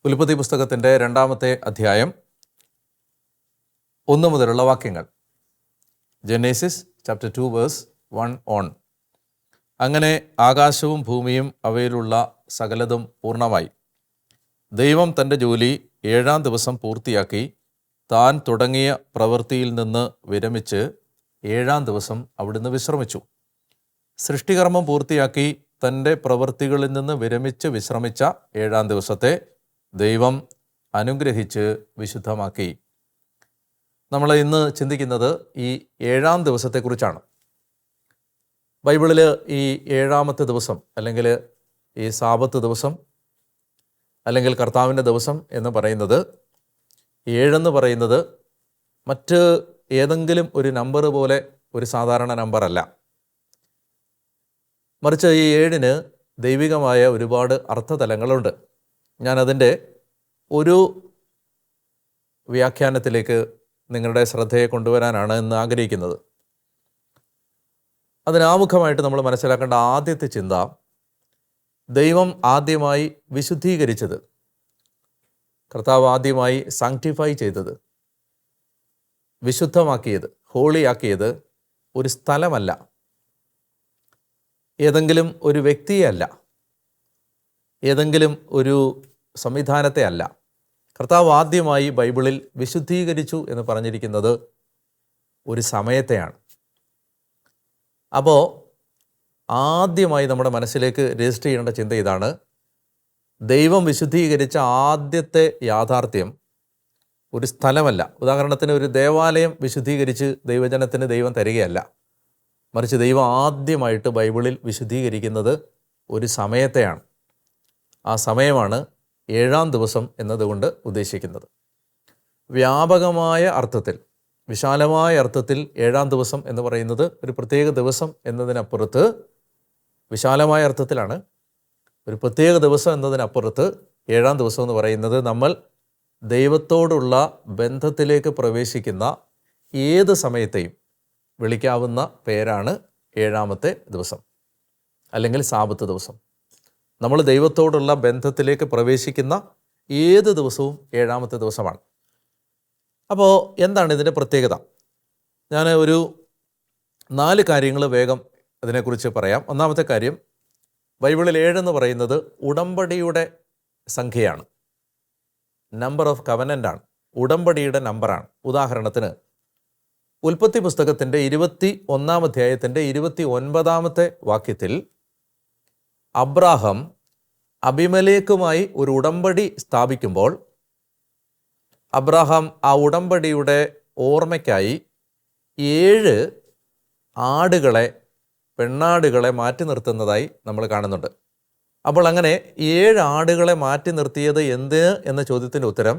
ഉൽപ്പത്തി പുസ്തകത്തിൻ്റെ 2-ാമത്തെ അധ്യായം 1 മുതലുള്ള വാക്യങ്ങൾ. ജെനേസിസ് ചാപ്റ്റർ 2 വേഴ്സ് 1 ഓൺ. അങ്ങനെ ആകാശവും ഭൂമിയും അവയിലുള്ള സകലതും പൂർണ്ണമായി. ദൈവം തൻ്റെ ജോലി 7-ാം ദിവസം പൂർത്തിയാക്കി താൻ തുടങ്ങിയ പ്രവൃത്തിയിൽ നിന്ന് വിരമിച്ച് 7-ാം ദിവസം അവിടുന്ന് വിശ്രമിച്ചു. സൃഷ്ടികർമ്മം പൂർത്തിയാക്കി തൻ്റെ പ്രവൃത്തികളിൽ നിന്ന് വിരമിച്ച് വിശ്രമിച്ച 7-ാം ദിവസത്തെ ദൈവം അനുഗ്രഹിച്ച് വിശുദ്ധമാക്കി. നമ്മൾ ഇന്ന് ചിന്തിക്കുന്നത് ഈ 7-ാം ദിവസത്തെക്കുറിച്ചാണ്. ബൈബിളിൽ ഈ 7-ാമത്തെ ദിവസം അല്ലെങ്കിൽ ഈ സാബത്ത് ദിവസം അല്ലെങ്കിൽ കർത്താവിൻ്റെ ദിവസം എന്ന് പറയുന്നത്, 7 പറയുന്നത് മറ്റ് ഏതെങ്കിലും ഒരു നമ്പർ പോലെ ഒരു സാധാരണ നമ്പറല്ല. മറിച്ച് ഈ 7 ദൈവികമായ ഒരുപാട് അർത്ഥതലങ്ങളുണ്ട്. ഞാനതിൻ്റെ ഒരു വ്യാഖ്യാനത്തിലേക്ക് നിങ്ങളുടെ ശ്രദ്ധയെ കൊണ്ടുവരാനാണ് ഇന്ന് ആഗ്രഹിക്കുന്നത്. അതിനാമുഖമായിട്ട് നമ്മൾ മനസ്സിലാക്കേണ്ട ആദ്യത്തെ ചിന്ത, ദൈവം ആദ്യമായി വിശുദ്ധീകരിച്ചത്, കർത്താവ് ആദ്യമായി സാങ്ക്ടിഫൈ ചെയ്തത്, വിശുദ്ധമാക്കിയത്, ഹോളിയാക്കിയത് ഒരു സ്ഥലമല്ല, ഏതെങ്കിലും ഒരു വ്യക്തിയെ അല്ല, ഏതെങ്കിലും ഒരു സംവിധാനത്തെ അല്ല. കർത്താവ് ആദ്യമായി ബൈബിളിൽ വിശുദ്ധീകരിച്ചു എന്ന് പറഞ്ഞിരിക്കുന്നത് ഒരു സമയത്തെയാണ്. അപ്പോൾ ആദ്യമായി നമ്മുടെ മനസ്സിലേക്ക് രജിസ്റ്റർ ചെയ്യേണ്ട ചിന്ത ഇതാണ്: ദൈവം വിശുദ്ധീകരിച്ച ആദ്യത്തെ യാഥാർത്ഥ്യം ഒരു സ്ഥലമല്ല. ഉദാഹരണത്തിന് ഒരു ദേവാലയം വിശുദ്ധീകരിച്ച് ദൈവജനത്തിന് ദൈവം തരികയല്ല. മറിച്ച് ദൈവം ആദ്യമായിട്ട് ബൈബിളിൽ വിശുദ്ധീകരിക്കുന്നത് ഒരു സമയത്തെയാണ്. ആ സമയമാണ് 7-ാം ദിവസം എന്നതുകൊണ്ട് ഉദ്ദേശിക്കുന്നത്. വ്യാപകമായ അർത്ഥത്തിൽ, വിശാലമായ അർത്ഥത്തിൽ 7-ാം ദിവസം എന്ന് പറയുന്നത് ഒരു പ്രത്യേക ദിവസം എന്നതിനപ്പുറത്ത്, വിശാലമായ അർത്ഥത്തിലാണ്, ഒരു പ്രത്യേക ദിവസം എന്നതിനപ്പുറത്ത് 7-ാം ദിവസം എന്ന് പറയുന്നത് നമ്മൾ ദൈവത്തോടുള്ള ബന്ധത്തിലേക്ക് പ്രവേശിക്കുന്ന ഏത് സമയത്തെയും വിളിക്കാവുന്ന പേരാണ് 7-ാമത്തെ ദിവസം അല്ലെങ്കിൽ സാബത്ത് ദിവസം. നമ്മൾ ദൈവത്തോടുള്ള ബന്ധത്തിലേക്ക് പ്രവേശിക്കുന്ന ഏത് ദിവസവും 7-ാമത്തെ ദിവസമാണ്. അപ്പോൾ എന്താണ് ഇതിൻ്റെ പ്രത്യേകത? ഞാൻ ഒരു 4 കാര്യങ്ങൾ വേഗം അതിനെക്കുറിച്ച് പറയാം. ഒന്നാമത്തെ കാര്യം, ബൈബിളിൽ 7 എന്ന് പറയുന്നത് ഉടമ്പടിയുടെ സംഖ്യയാണ്, നമ്പർ ഓഫ് കവനൻ്റ് ആണ്, ഉടമ്പടിയുടെ നമ്പറാണ്. ഉദാഹരണത്തിന് ഉൽപ്പത്തി പുസ്തകത്തിൻ്റെ 21-ാം അധ്യായത്തിൻ്റെ 29-ാമത്തെ വാക്യത്തിൽ അബ്രാഹാം അബിമേലെക്കുമായി ഒരു ഉടമ്പടി സ്ഥാപിക്കുമ്പോൾ അബ്രാഹാം ആ ഉടമ്പടിയുടെ ഓർമ്മയ്ക്കായി 7 ആടുകളെ, പെണ്ണാടുകളെ മാറ്റി നിർത്തുന്നതായി നമ്മൾ കാണുന്നുണ്ട്. അപ്പോൾ അങ്ങനെ 7 ആടുകളെ മാറ്റി നിർത്തിയത് എന്തിന് എന്ന ചോദ്യത്തിൻ്റെ ഉത്തരം,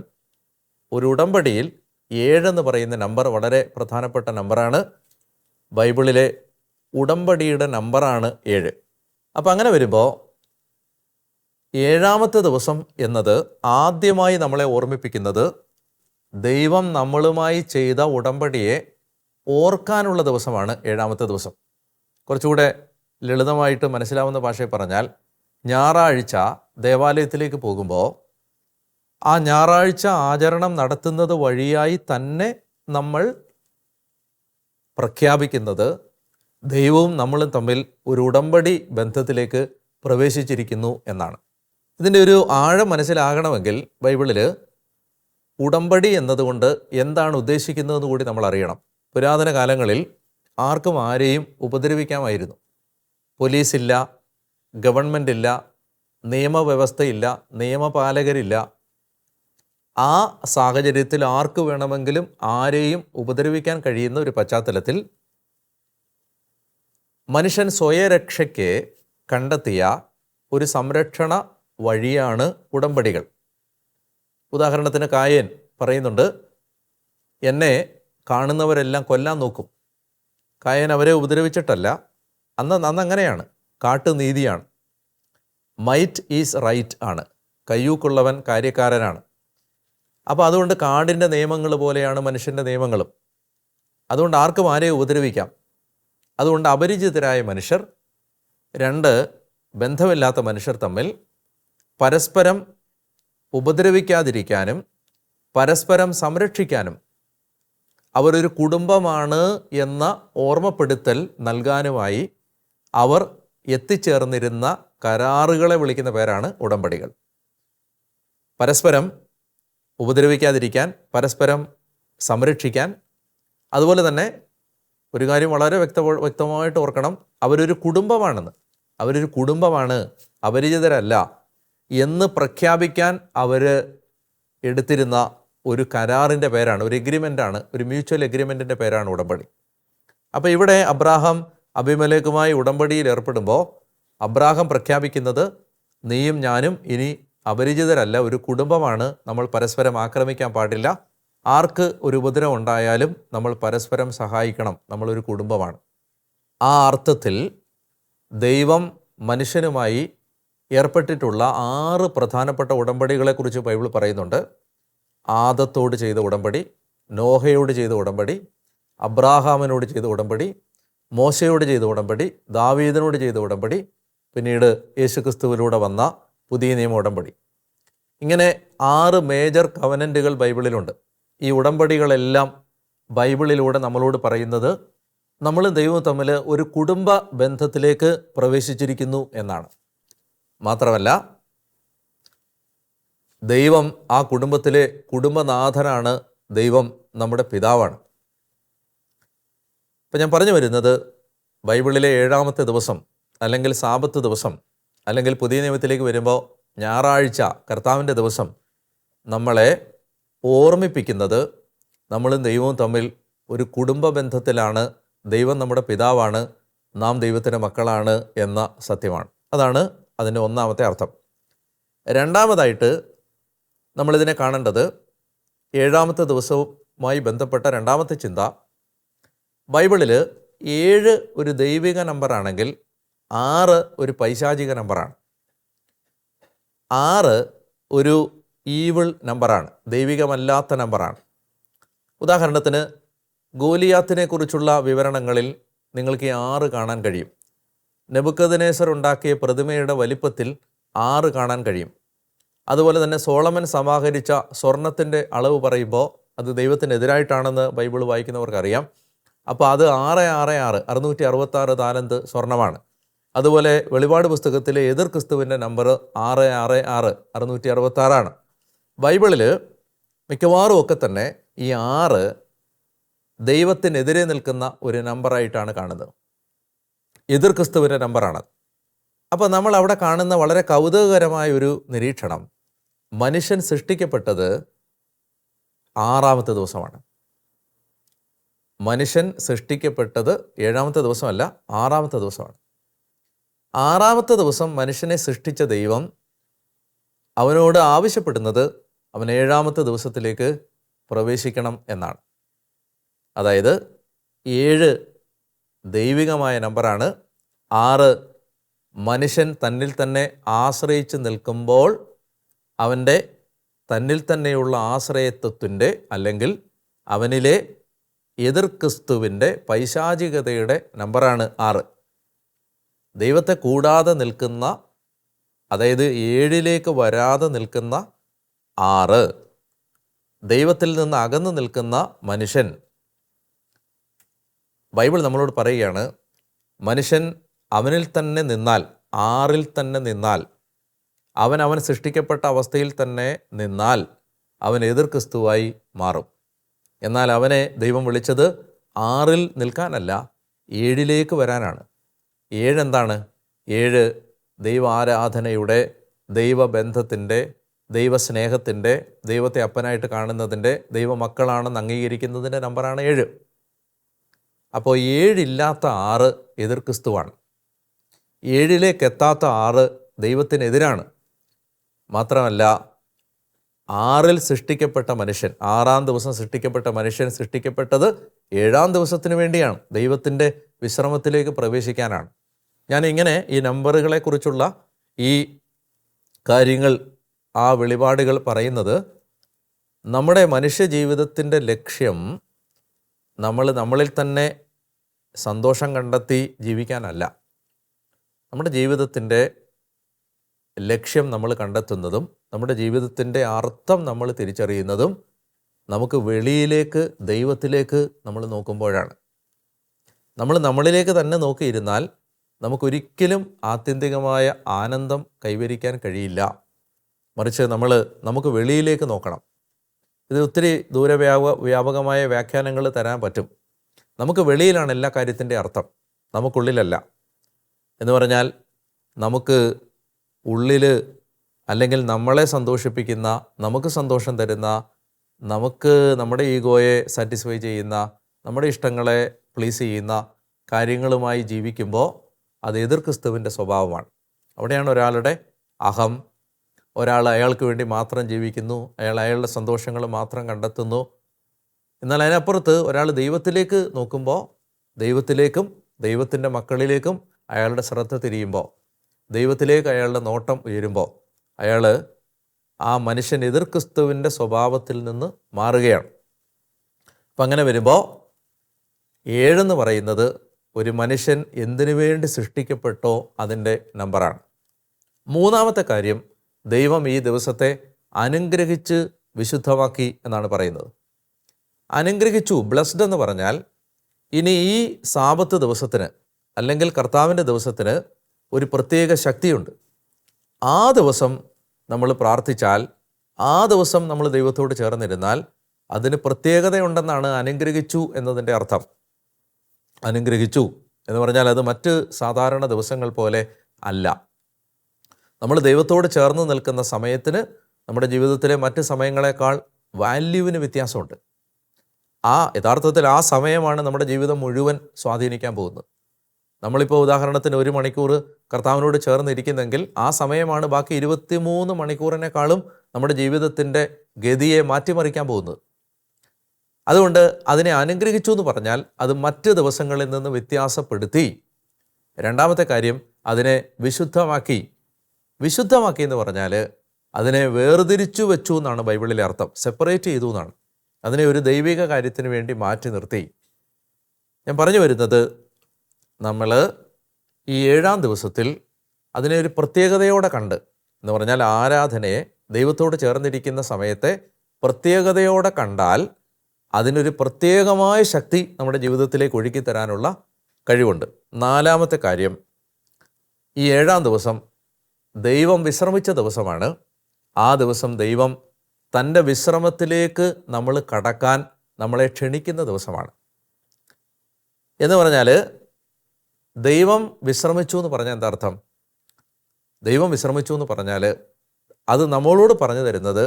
ഒരു ഉടമ്പടിയിൽ 7 എന്ന് പറയുന്ന നമ്പർ വളരെ പ്രധാനപ്പെട്ട നമ്പറാണ്. ബൈബിളിലെ ഉടമ്പടിയുടെ നമ്പറാണ് 7. അപ്പം അങ്ങനെ വരുമ്പോൾ 7-ാമത്തെ ദിവസം എന്നത് ആദ്യമായി നമ്മളെ ഓർമ്മിപ്പിക്കുന്നത് ദൈവം നമ്മളുമായി ചെയ്ത ഉടമ്പടിയെ ഓർക്കാനുള്ള ദിവസമാണ് 7-ാമത്തെ ദിവസം. കുറച്ചുകൂടെ ലളിതമായിട്ട് മനസ്സിലാവുന്ന ഭാഷയിൽ പറഞ്ഞാൽ, ഞായറാഴ്ച ദേവാലയത്തിലേക്ക് പോകുമ്പോൾ ആ ഞായറാഴ്ച ആചരണം നടത്തുന്നത് വഴിയായി തന്നെ നമ്മൾ പ്രഖ്യാപിക്കുന്നത് ദൈവവും നമ്മളും തമ്മിൽ ഒരു ഉടമ്പടി ബന്ധത്തിലേക്ക് പ്രവേശിച്ചിരിക്കുന്നു എന്നാണ്. ഇതിൻ്റെ ഒരു ആഴം മനസ്സിലാകണമെങ്കിൽ ബൈബിളിൽ ഉടമ്പടി എന്നതുകൊണ്ട് എന്താണ് ഉദ്ദേശിക്കുന്നതെന്ന് കൂടി നമ്മൾ അറിയണം. പുരാതന കാലങ്ങളിൽ ആർക്കും ആരെയും ഉപദ്രവിക്കാമായിരുന്നു. പോലീസില്ല, ഗവൺമെൻറ് ഇല്ല, നിയമവ്യവസ്ഥയില്ല, നിയമപാലകരില്ല. ആ സാഹചര്യത്തിൽ ആർക്ക് വേണമെങ്കിലും ആരെയും ഉപദ്രവിക്കാൻ കഴിയുന്ന ഒരു പശ്ചാത്തലത്തിൽ മനുഷ്യൻ സ്വയരക്ഷയ്ക്ക് കണ്ടെത്തിയ ഒരു സംരക്ഷണ വഴിയാണ് ഉടമ്പടികൾ. ഉദാഹരണത്തിന് കായേൻ പറയുന്നുണ്ട്, എന്നെ കാണുന്നവരെല്ലാം കൊല്ലാൻ നോക്കും. കായേൻ അവരെ ഉപദ്രവിച്ചിട്ടല്ല, അന്നങ്ങനെയാണ്, കാട്ടുനീതിയാണ്. മൈറ്റ് ഈസ് റൈറ്റ് ആണ്, കയ്യൂക്കുള്ളവൻ കാര്യക്കാരനാണ്. അപ്പോൾ അതുകൊണ്ട് കാടിൻ്റെ നിയമങ്ങൾ പോലെയാണ് മനുഷ്യൻ്റെ നിയമങ്ങളും. അതുകൊണ്ട് ആർക്കും ആരെയും ഉപദ്രവിക്കാം. അതുകൊണ്ട് അപരിചിതരായ മനുഷ്യർ, 2 ബന്ധമില്ലാത്ത മനുഷ്യർ തമ്മിൽ പരസ്പരം ഉപദ്രവിക്കാതിരിക്കാനും പരസ്പരം സംരക്ഷിക്കാനും അവരൊരു കുടുംബമാണ് എന്ന ഓർമ്മപ്പെടുത്തൽ നൽകാനുമായി അവർ എത്തിച്ചേർന്നിരുന്ന കരാറുകളെ വിളിക്കുന്ന പേരാണ് ഉടമ്പടികൾ. പരസ്പരം ഉപദ്രവിക്കാതിരിക്കാൻ, പരസ്പരം സംരക്ഷിക്കാൻ, അതുപോലെ തന്നെ ഒരു കാര്യം വളരെ വ്യക്തമായിട്ട് ഓർക്കണം, അവരൊരു കുടുംബമാണ്, അപരിചിതരല്ല എന്ന് പ്രഖ്യാപിക്കാൻ അവർ എടുത്തിരുന്ന ഒരു കരാറിൻ്റെ പേരാണ്, ഒരു എഗ്രിമെൻ്റാണ്, ഒരു മ്യൂച്വൽ എഗ്രിമെൻറ്റിൻ്റെ പേരാണ് ഉടമ്പടി. അപ്പോൾ ഇവിടെ അബ്രാഹാം അബീമേലെക്കുമായി ഉടമ്പടിയിൽ ഏർപ്പെടുമ്പോൾ അബ്രാഹാം പ്രഖ്യാപിക്കുന്നത്, നീയും ഞാനും ഇനി അപരിചിതരല്ല, ഒരു കുടുംബമാണ്, നമ്മൾ പരസ്പരം ആക്രമിക്കാൻ പാടില്ല, ആർക്ക് ഒരു ഉപദ്രവം ഉണ്ടായാലും നമ്മൾ പരസ്പരം സഹായിക്കണം, നമ്മളൊരു കുടുംബമാണ്. ആ അർത്ഥത്തിൽ ദൈവം മനുഷ്യനുമായി ഏർപ്പെട്ടിട്ടുള്ള 6 പ്രധാനപ്പെട്ട ഉടമ്പടികളെക്കുറിച്ച് ബൈബിൾ പറയുന്നുണ്ട്. ആദത്തോട് ചെയ്ത ഉടമ്പടി, നോഹയോട് ചെയ്ത ഉടമ്പടി, അബ്രാഹാമിനോട് ചെയ്ത ഉടമ്പടി, മോശയോട് ചെയ്ത ഉടമ്പടി, ദാവീദിനോട് ചെയ്ത ഉടമ്പടി, പിന്നീട് യേശുക്രിസ്തുവിലൂടെ വന്ന പുതിയ നിയമ ഉടമ്പടി. ഇങ്ങനെ 6 മേജർ കവനൻറ്റുകൾ ബൈബിളിലുണ്ട്. ഈ ഉടമ്പടികളെല്ലാം ബൈബിളിലൂടെ നമ്മളോട് പറയുന്നത് നമ്മൾ ദൈവവും തമ്മിൽ ഒരു കുടുംബ ബന്ധത്തിലേക്ക് പ്രവേശിച്ചിരിക്കുന്നു എന്നാണ്. മാത്രമല്ല, ദൈവം ആ കുടുംബത്തിലെ കുടുംബനാഥനാണ്, ദൈവം നമ്മുടെ പിതാവാണ്. ഇപ്പം ഞാൻ പറഞ്ഞു വരുന്നത്, ബൈബിളിലെ 7-ാമത്തെ ദിവസം അല്ലെങ്കിൽ സാബത്ത് ദിവസം, അല്ലെങ്കിൽ പുതിയ നിയമത്തിലേക്ക് വരുമ്പോൾ ഞായറാഴ്ച, കർത്താവിൻ്റെ ദിവസം, നമ്മളെ ഓർമ്മിപ്പിക്കുന്നത് നമ്മളും ദൈവവും തമ്മിൽ ഒരു കുടുംബ ബന്ധത്തിലാണ്, ദൈവം നമ്മുടെ പിതാവാണ്, നാം ദൈവത്തിൻ്റെ മക്കളാണ് എന്ന സത്യമാണ്. അതാണ് അതിൻ്റെ ഒന്നാമത്തെ അർത്ഥം. രണ്ടാമതായിട്ട് നമ്മളിതിനെ കാണേണ്ടത്, 7-ാമത്തെ ദിവസവുമായി ബന്ധപ്പെട്ട രണ്ടാമത്തെ ചിന്ത, ബൈബിളിൽ 7 ഒരു ദൈവിക നമ്പറാണെങ്കിൽ 6 ഒരു പൈശാചിക നമ്പറാണ്. 6 ഒരു ഈവിൾ നമ്പറാണ്, ദൈവികമല്ലാത്ത നമ്പറാണ്. ഉദാഹരണത്തിന്, ഗോലിയാത്തിനെ കുറിച്ചുള്ള വിവരണങ്ങളിൽ നിങ്ങൾക്ക് ഈ 6 കാണാൻ കഴിയും. നെബൂഖദ്നേസർ ഉണ്ടാക്കിയ പ്രതിമയുടെ വലിപ്പത്തിൽ 6 കാണാൻ കഴിയും. അതുപോലെ തന്നെ സോളമൻ സമാഹരിച്ച സ്വർണത്തിൻ്റെ അളവ് പറയുമ്പോൾ അത് ദൈവത്തിനെതിരായിട്ടാണെന്ന് ബൈബിൾ വായിക്കുന്നവർക്കറിയാം. അപ്പോൾ അത് 666 666 താലന്ത് സ്വർണമാണ്. അതുപോലെ വെളിപാട് പുസ്തകത്തിലെ എതിർ ക്രിസ്തുവിൻ്റെ നമ്പർ 666 666 ബൈബിളിൽ മിക്കവാറും ഒക്കെ തന്നെ ഈ 6 ദൈവത്തിനെതിരെ നിൽക്കുന്ന ഒരു നമ്പറായിട്ടാണ് കാണുന്നത്. എതിർ ക്രിസ്തുവിൻ്റെ നമ്പറാണ്. അപ്പോൾ നമ്മൾ അവിടെ കാണുന്ന വളരെ കൗതുകകരമായ ഒരു നിരീക്ഷണം, മനുഷ്യൻ സൃഷ്ടിക്കപ്പെട്ടത് 6-ാമത്തെ ദിവസമാണ്. മനുഷ്യൻ സൃഷ്ടിക്കപ്പെട്ടത് 7-ാമത്തെ ദിവസമല്ല, 6-ാമത്തെ ദിവസമാണ്. 6-ാമത്തെ ദിവസം മനുഷ്യനെ സൃഷ്ടിച്ച ദൈവം അവനോട് ആവശ്യപ്പെടുന്നത് അവൻ 7-ാമത്തെ ദിവസത്തിലേക്ക് പ്രവേശിക്കണം എന്നാണ്. അതായത് 7 ദൈവികമായ നമ്പറാണ്. 6 മനുഷ്യൻ തന്നിൽ തന്നെ ആശ്രയിച്ച് നിൽക്കുമ്പോൾ അവൻ്റെ തന്നിൽ തന്നെയുള്ള ആശ്രയത്വത്തിൻ്റെ, അല്ലെങ്കിൽ അവനിലെ എതിർ ക്രിസ്തുവിൻ്റെ പൈശാചികതയുടെ നമ്പറാണ് 6. ദൈവത്തെ കൂടാതെ നിൽക്കുന്ന, അതായത് 7ലേക്ക് വരാതെ നിൽക്കുന്ന 6, ദൈവത്തിൽ നിന്ന് അകന്നു നിൽക്കുന്ന മനുഷ്യൻ. ബൈബിൾ നമ്മളോട് പറയുകയാണ്, മനുഷ്യൻ അവനിൽ തന്നെ നിന്നാൽ, 6ൽ തന്നെ നിന്നാൽ, അവൻ സൃഷ്ടിക്കപ്പെട്ട അവസ്ഥയിൽ തന്നെ നിന്നാൽ അവൻ എതിർ ക്രിസ്തുവായി മാറും. എന്നാൽ അവനെ ദൈവം വിളിച്ചത് 6ൽ നിൽക്കാനല്ല, 7ലേക്ക് വരാനാണ്. 7 എന്താണ്? 7 ദൈവാരാധനയുടെ, ദൈവബന്ധത്തിൻ്റെ, ദൈവസ്നേഹത്തിൻ്റെ, ദൈവത്തെ അപ്പനായിട്ട് കാണുന്നതിൻ്റെ, ദൈവമക്കളാണെന്ന് അംഗീകരിക്കുന്നതിൻ്റെ നമ്പറാണ് 7. അപ്പോൾ 7 ഇല്ലാത്ത 6 എതിർ ക്രിസ്തുവാണ്. 7ലേക്ക് എത്താത്ത 6 ദൈവത്തിനെതിരാണ്. മാത്രമല്ല, 6ൽ സൃഷ്ടിക്കപ്പെട്ട മനുഷ്യൻ, 6-ാം ദിവസം സൃഷ്ടിക്കപ്പെട്ട മനുഷ്യൻ സൃഷ്ടിക്കപ്പെട്ടത് 7-ാം ദിവസത്തിന് വേണ്ടിയാണ്, ദൈവത്തിൻ്റെ വിശ്രമത്തിലേക്ക് പ്രവേശിക്കാനാണ്. ഞാനിങ്ങനെ ഈ നമ്പറുകളെക്കുറിച്ചുള്ള ഈ കാര്യങ്ങൾ, ആ വെളിപാടുകൾ പറയുന്നത്, നമ്മുടെ മനുഷ്യ ജീവിതത്തിൻ്റെ ലക്ഷ്യം നമ്മളിൽ തന്നെ സന്തോഷം കണ്ടെത്തി ജീവിക്കാനല്ല. നമ്മുടെ ജീവിതത്തിൻ്റെ ലക്ഷ്യം നമ്മൾ കണ്ടെത്തുന്നതും നമ്മുടെ ജീവിതത്തിൻ്റെ അർത്ഥം നമ്മൾ തിരിച്ചറിയുന്നതും നമുക്ക് വെളിയിലേക്ക് ദൈവത്തിലേക്ക് നമ്മൾ നോക്കുമ്പോഴാണ്. നമ്മൾ നമ്മളിലേക്ക് തന്നെ നോക്കിയിരുന്നാൽ നമുക്കൊരിക്കലും ആത്യന്തികമായ ആനന്ദം കൈവരിക്കാൻ കഴിയില്ല. മറിച്ച് നമുക്ക് വെളിയിലേക്ക് നോക്കണം. ഇത് ഒത്തിരി വ്യാപകമായ വ്യാഖ്യാനങ്ങൾ തരാൻ പറ്റും. നമുക്ക് വെളിയിലാണ് എല്ലാ കാര്യത്തിൻ്റെ അർത്ഥം, നമുക്കുള്ളിലല്ല. എന്ന് പറഞ്ഞാൽ നമുക്ക് ഉള്ളിൽ, അല്ലെങ്കിൽ നമ്മളെ സന്തോഷിപ്പിക്കുന്ന, നമുക്ക് സന്തോഷം തരുന്ന, നമുക്ക് നമ്മുടെ ഈഗോയെ സാറ്റിസ്ഫൈ ചെയ്യുന്ന, നമ്മുടെ ഇഷ്ടങ്ങളെ പ്ലീസ് ചെയ്യുന്ന കാര്യങ്ങളുമായി ജീവിക്കുമ്പോൾ അത് എതിർ ക്രിസ്തുവിൻ്റെ സ്വഭാവമാണ്. അവിടെയാണ് ഒരാളുടെ അഹം, ഒരാൾ അയാൾക്ക് വേണ്ടി മാത്രം ജീവിക്കുന്നു, അയാളുടെ സന്തോഷങ്ങൾ മാത്രം കണ്ടെത്തുന്നു. എന്നാൽ അതിനപ്പുറത്ത് ഒരാൾ ദൈവത്തിലേക്ക് നോക്കുമ്പോൾ ദൈവത്തിലേക്കും ദൈവത്തിൻ്റെ മക്കളിലേക്കും അയാളുടെ ശ്രദ്ധ തിരിയുമ്പോൾ, ദൈവത്തിലേക്ക് അയാളുടെ നോട്ടം ഉയരുമ്പോൾ അയാൾ ആ മനുഷ്യൻ എതിർ ക്രിസ്തുവിൻ്റെ സ്വഭാവത്തിൽ നിന്ന് മാറുകയാണ്. അപ്പം അങ്ങനെ വരുമ്പോൾ 7 എന്ന് പറയുന്നത് ഒരു മനുഷ്യൻ എന്തിനു വേണ്ടി സൃഷ്ടിക്കപ്പെട്ടോ അതിൻ്റെ നമ്പറാണ്. മൂന്നാമത്തെ കാര്യം, ദൈവം ഈ ദിവസത്തെ അനുഗ്രഹിച്ച് വിശുദ്ധമാക്കി എന്നാണ് പറയുന്നത്. അനുഗ്രഹിച്ചു, ബ്ലെസ്ഡ് എന്ന് പറഞ്ഞാൽ ഇനി ഈ സാബത്ത് ദിവസത്തിന് അല്ലെങ്കിൽ കർത്താവിൻ്റെ ദിവസത്തിന് ഒരു പ്രത്യേക ശക്തിയുണ്ട്. ആ ദിവസം നമ്മൾ പ്രാർത്ഥിച്ചാൽ, ആ ദിവസം നമ്മൾ ദൈവത്തോട് ചേർന്നിരുന്നാൽ അതിന് പ്രത്യേകതയുണ്ടെന്നാണ് അനുഗ്രഹിച്ചു എന്നതിൻ്റെ അർത്ഥം. അനുഗ്രഹിച്ചു എന്ന് പറഞ്ഞാൽ അത് മറ്റ് സാധാരണ ദിവസങ്ങൾ പോലെ അല്ല. നമ്മൾ ദൈവത്തോട് ചേർന്ന് നിൽക്കുന്ന സമയത്തിന് നമ്മുടെ ജീവിതത്തിലെ മറ്റ് സമയങ്ങളെക്കാൾ വാല്യൂവിന് വ്യത്യാസമുണ്ട്. യഥാർത്ഥത്തിൽ ആ സമയമാണ് നമ്മുടെ ജീവിതം മുഴുവൻ സ്വാധീനിക്കാൻ പോകുന്നത്. നമ്മളിപ്പോൾ ഉദാഹരണത്തിന് 1 മണിക്കൂർ കർത്താവിനോട് ചേർന്നിരിക്കുന്നെങ്കിൽ ആ സമയമാണ് ബാക്കി 23 മണിക്കൂറിനേക്കാളും നമ്മുടെ ജീവിതത്തിൻ്റെ ഗതിയെ മാറ്റിമറിക്കാൻ പോകുന്നത്. അതുകൊണ്ട് അതിനെ അനുഗ്രഹിച്ചു എന്ന് പറഞ്ഞാൽ അത് മറ്റ് ദിവസങ്ങളിൽ നിന്ന് വ്യത്യാസപ്പെടുത്തി. രണ്ടാമത്തെ കാര്യം, അതിനെ വിശുദ്ധമാക്കി. വിശുദ്ധമാക്കി എന്ന് പറഞ്ഞാൽ അതിനെ വേർതിരിച്ചു വെച്ചു എന്നാണ് ബൈബിളിലെ അർത്ഥം. സെപ്പറേറ്റ് ചെയ്തു എന്നാണ്. അതിനെ ഒരു ദൈവിക കാര്യത്തിന് വേണ്ടി മാറ്റി നിർത്തി. ഞാൻ പറഞ്ഞു വരുന്നത്, നമ്മൾ ഈ 7-ാം ദിവസത്തിൽ അതിനെ ഒരു പ്രത്യേകതയോടെ കണ്ട്, എന്ന് പറഞ്ഞാൽ ആരാധനയെ ദൈവത്തോട് ചേർന്നിരിക്കുന്ന സമയത്തെ പ്രത്യേകതയോടെ കണ്ടാൽ അതിനൊരു പ്രത്യേകമായ ശക്തി നമ്മുടെ ജീവിതത്തിലേക്ക് ഒഴുക്കി തരാനുള്ള കഴിവുണ്ട്. 4-ാമത്തെ കാര്യം, ഈ 7-ാം ദിവസം ദൈവം വിശ്രമിച്ച ദിവസമാണ്. ആ ദിവസം ദൈവം തൻ്റെ വിശ്രമത്തിലേക്ക് നമ്മൾ കടക്കാൻ നമ്മളെ ക്ഷണിക്കുന്ന ദിവസമാണ്. എന്ന് പറഞ്ഞാൽ ദൈവം വിശ്രമിച്ചു എന്ന് പറഞ്ഞാൽ എന്താ അർത്ഥം? ദൈവം വിശ്രമിച്ചു എന്ന് പറഞ്ഞാൽ അത് നമ്മളോട് പറഞ്ഞു തരുന്നത്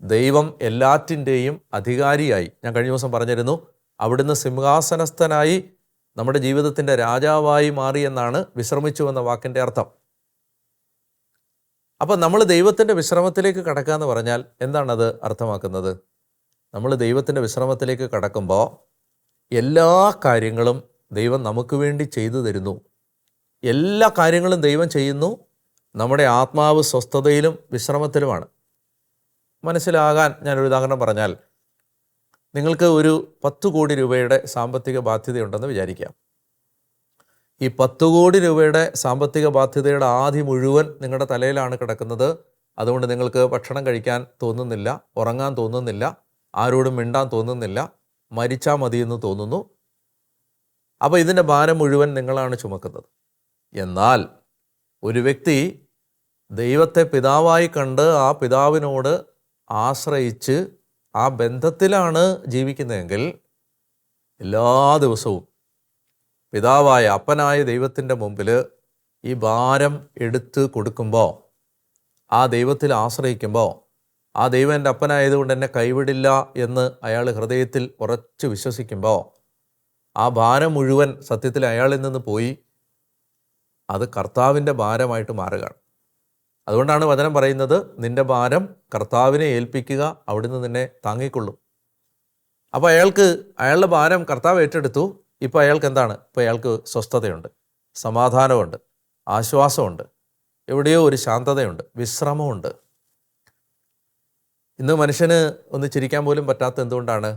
ദൈവം എല്ലാറ്റിൻ്റെയും അധികാരിയായി, ഞാൻ കഴിഞ്ഞ ദിവസം പറഞ്ഞിരുന്നു, അവിടുന്ന് സിംഹാസനസ്ഥനായി നമ്മുടെ ജീവിതത്തിൻ്റെ രാജാവായി മാറി എന്നാണ് വിശ്രമിച്ചു എന്ന വാക്കിൻ്റെ അർത്ഥം. അപ്പം നമ്മൾ ദൈവത്തിൻ്റെ വിശ്രമത്തിലേക്ക് കടക്കുക എന്ന് പറഞ്ഞാൽ എന്താണത് അർത്ഥമാക്കുന്നത്? നമ്മൾ ദൈവത്തിൻ്റെ വിശ്രമത്തിലേക്ക് കടക്കുമ്പോൾ എല്ലാ കാര്യങ്ങളും ദൈവം നമുക്ക് വേണ്ടി ചെയ്തു തരുന്നു. എല്ലാ കാര്യങ്ങളും ദൈവം ചെയ്യുന്നു. നമ്മുടെ ആത്മാവ് സ്വസ്ഥതയിലും വിശ്രമത്തിലുമാണ്. മനസ്സിലാകാൻ ഞാനൊരു ഉദാഹരണം പറഞ്ഞാൽ, നിങ്ങൾക്ക് ഒരു 10 കോടി രൂപയുടെ സാമ്പത്തിക ബാധ്യതയുണ്ടെന്ന് വിചാരിക്കാം. ഈ 10 കോടി രൂപയുടെ സാമ്പത്തിക ബാധ്യതയുടെ ആദി മുഴുവൻ നിങ്ങളുടെ തലയിലാണ് കിടക്കുന്നത്. അതുകൊണ്ട് നിങ്ങൾക്ക് ഭക്ഷണം കഴിക്കാൻ തോന്നുന്നില്ല, ഉറങ്ങാൻ തോന്നുന്നില്ല, ആരോടും മിണ്ടാൻ തോന്നുന്നില്ല, മരിച്ചാൽ മതിയെന്ന് തോന്നുന്നു. അപ്പോൾ ഇതിൻ്റെ ഭാരം മുഴുവൻ നിങ്ങളാണ് ചുമക്കുന്നത്. എന്നാൽ ഒരു വ്യക്തി ദൈവത്തെ പിതാവായി കണ്ട് ആ പിതാവിനോട് ആശ്രയിച്ച് ആ ബന്ധത്തിലാണ് ജീവിക്കുന്നതെങ്കിൽ എല്ലാ ദിവസവും പിതാവായ അപ്പനായ ദൈവത്തിൻ്റെ മുമ്പിൽ ഈ ഭാരം എടുത്ത് കൊടുക്കുമ്പോൾ, ആ ദൈവത്തിൽ ആശ്രയിക്കുമ്പോൾ, ആ ദൈവം എൻ്റെ അപ്പനായതുകൊണ്ട് എന്നെ കൈവിടില്ല എന്ന് അയാൾ ഹൃദയത്തിൽ ഉറച്ചു വിശ്വസിക്കുമ്പോൾ ആ ഭാരം മുഴുവൻ സത്യത്തിൽ അയാളിൽ നിന്ന് പോയി അത് കർത്താവിൻ്റെ ഭാരമായിട്ട് മാറുകയാണ്. അതുകൊണ്ടാണ് വചനം പറയുന്നത്, നിൻ്റെ ഭാരം കർത്താവിനെ ഏൽപ്പിക്കുക, അവിടുന്ന് നിന്നെ താങ്ങിക്കൊള്ളും. അപ്പോൾ അയാളുടെ ഭാരം കർത്താവ് ഏറ്റെടുത്തു. ഇപ്പോൾ അയാൾക്ക് എന്താണ്? ഇപ്പോൾ അയാൾക്ക് സ്വസ്ഥതയുണ്ട്, സമാധാനമുണ്ട്, ആശ്വാസമുണ്ട്, എവിടെയോ ഒരു ശാന്തതയുണ്ട്, വിശ്രമമുണ്ട്. ഇന്ന് മനുഷ്യന് ഒന്ന് ചിരിക്കാൻ പോലും പറ്റാത്ത എന്തുകൊണ്ടാണ്?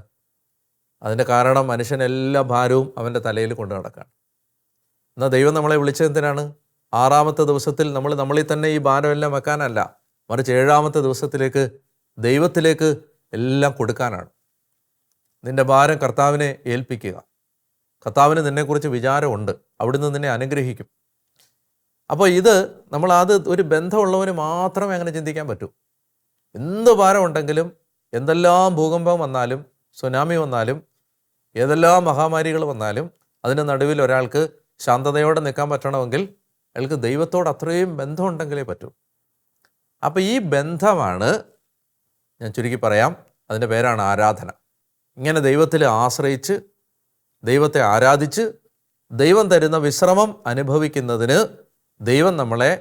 അതിൻ്റെ കാരണം മനുഷ്യൻ എല്ലാ ഭാരവും അവൻ്റെ തലയിൽ കൊണ്ടു നടക്കുകയാണ്. എന്നാൽ ദൈവം നമ്മളെ വിളിച്ചത് എന്തിനാണ്? 6-ാമത്തെ ദിവസത്തിൽ നമ്മളിൽ തന്നെ ഈ ഭാരമെല്ലാം വെക്കാനല്ല, മറിച്ച് ഏഴാമത്തെ ദിവസത്തിലേക്ക് ദൈവത്തിലേക്ക് എല്ലാം കൊടുക്കാനാണ്. നിൻ്റെ ഭാരം കർത്താവിനെ ഏൽപ്പിക്കുക. കർത്താവിന് നിന്നെക്കുറിച്ച് വിചാരമുണ്ട്, അവിടുന്ന് നിന്നെ അനുഗ്രഹിക്കും. അപ്പോൾ ഇത് അത് ഒരു ബന്ധമുള്ളവന് മാത്രമേ അങ്ങനെ ചിന്തിക്കാൻ പറ്റൂ. എന്ത് ഭാരമുണ്ടെങ്കിലും, എന്തെല്ലാം ഭൂകമ്പം വന്നാലും, സുനാമി വന്നാലും, ഏതെല്ലാം മഹാമാരികൾ വന്നാലും, അതിന് നടുവിൽ ഒരാൾക്ക് ശാന്തതയോടെ നിൽക്കാൻ പറ്റണമെങ്കിൽ അയാൾക്ക് ദൈവത്തോട് അത്രയും ബന്ധമുണ്ടെങ്കിലേ പറ്റൂ. അപ്പോൾ ഈ ബന്ധമാണ്, ഞാൻ ചുരുക്കി പറയാം, അതിൻ്റെ പേരാണ് ആരാധന. ഇങ്ങനെ ദൈവത്തിൽ ആശ്രയിച്ച്, ദൈവത്തെ ആരാധിച്ച്, ദൈവം തരുന്ന വിശ്രമം അനുഭവിക്കുന്നതിന് ദൈവം നമ്മളെ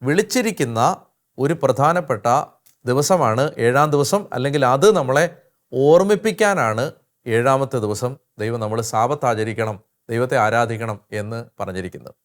വിളിച്ചിരിക്കുന്ന ഒരു പ്രധാനപ്പെട്ട ദിവസമാണ് ഏഴാം ദിവസം. അല്ലെങ്കിൽ അത് നമ്മളെ ഓർമ്മിപ്പിക്കാനാണ് ഏഴാമത്തെ ദിവസം ദൈവം നമ്മൾ സാബത്ത് ആചരിക്കണം, ദൈവത്തെ ആരാധിക്കണം എന്ന് പറഞ്ഞിരിക്കുന്നത്.